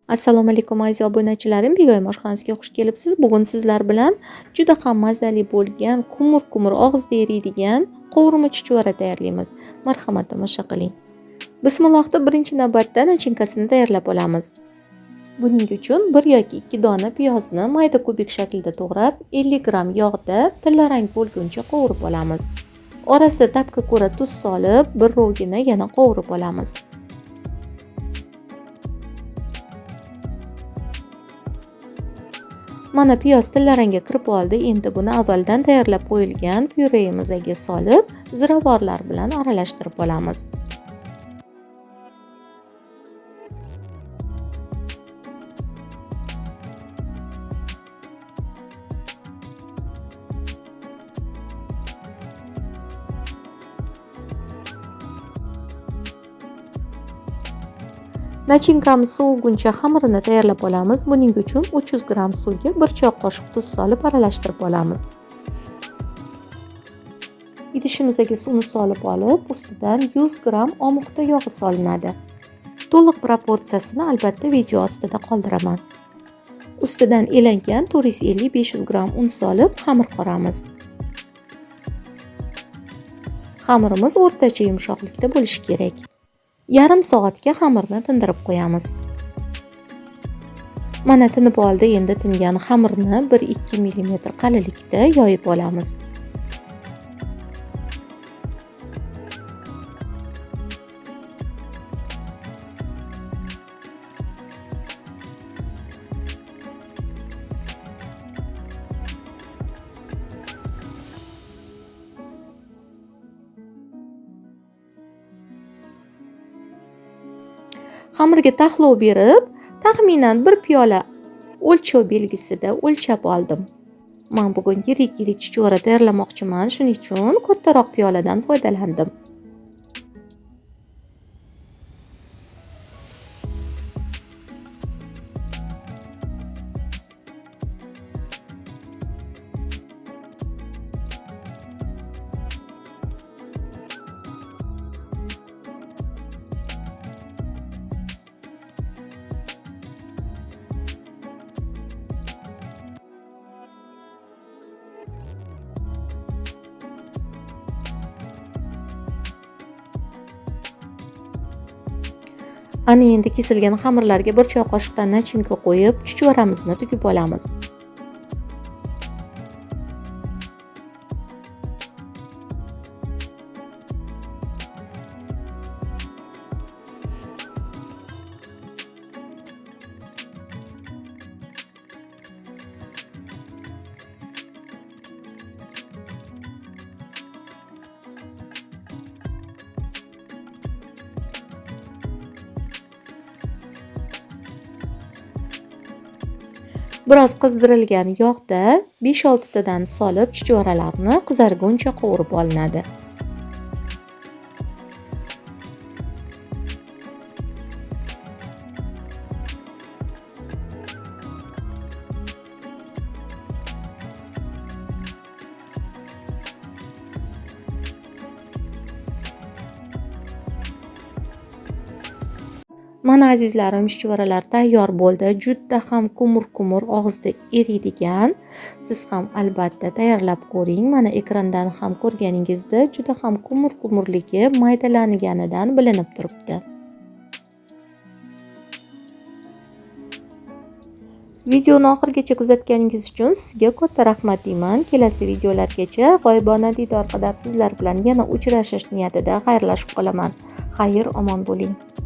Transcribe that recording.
Assalomu alaykum aziz obunachilarim, Begoyim oshxonasiga xush kelibsiz. Bugun sizlar bilan juda ham mazali bo'lgan, kumur og'izda eriydigan qovurma chuchvara tayyorlaymiz. Marhamat tomosha qiling. Bismillohda birinchi navbatda nachinkasini tayyorlab olamiz. Buning uchun 1 yoki 2 dona piyozni mayda kubik shaklda to'g'rab, 50 gram yog'da tillarang bo'lguncha qovurib olamiz. Orasiga tabga ko'ra tuz solib, bir rovgina yana qovurib olamiz. Mana piyoz tillarangga kirib oldi. Endi buni avvaldan tayyorlab qo'yilgan pyuremizga solib, ziravorlar bilan aralashtirib olamiz. Nachinkamiz soviguncha xamirini tayyorlab olamiz. Buning uchun 300 gram suvga 1 choy qoshiq tuz solib aralashtirib olamiz. Idishimizga suvni solib olib, ustidan 100 gram omuqda yog'i solinadi. To'liq proporsiyasini albatta video ostida qoldiraman. Ustidan elangan 450-500 gram un solib xamir qoramiz. Xamirimiz o'rtacha yumshoqlikda bo'lishi kerak. Yarim soatga xamirni tindirib qo'yamiz. Mana tinib oldi. Endi tingan xamirni 1-2 mm qalinlikda yoyib olamiz. Xamirga taxlov berib, taxminan 1 piyola o'lchov belgisida o'lchab oldim. Men bugun yirik chuchvara tayyorlamoqchiman, shuning uchun kattaroq piyoladan foydalandim. Ana endi kesilgan xamirlarga 1 choy qoshiqdan nachinka qo'yib, chuchvaramizni tugib olamiz. Biroz qizdirilgan yog'da 5-6 tadan solib chuchvaralarni qizarguncha qovurib olinadi. Mana azizlarim, chuchvaralar tayyor bo'ldi. Juda ham kumur og'izda eriydigan. Siz ham albatta tayyorlab ko'ring. Mana ekrandan ham ko'rganingizda juda ham kumurligi maydalanganidan bilinib turibdi. Videoni oxirigacha kuzatganingiz uchun sizga katta rahmat deyman. Kelasi videolargacha g'oyibona diydor qadar sizlar bilan yana uchrashish niyatida xayrlashib qolaman. Xayr, omon bo'ling.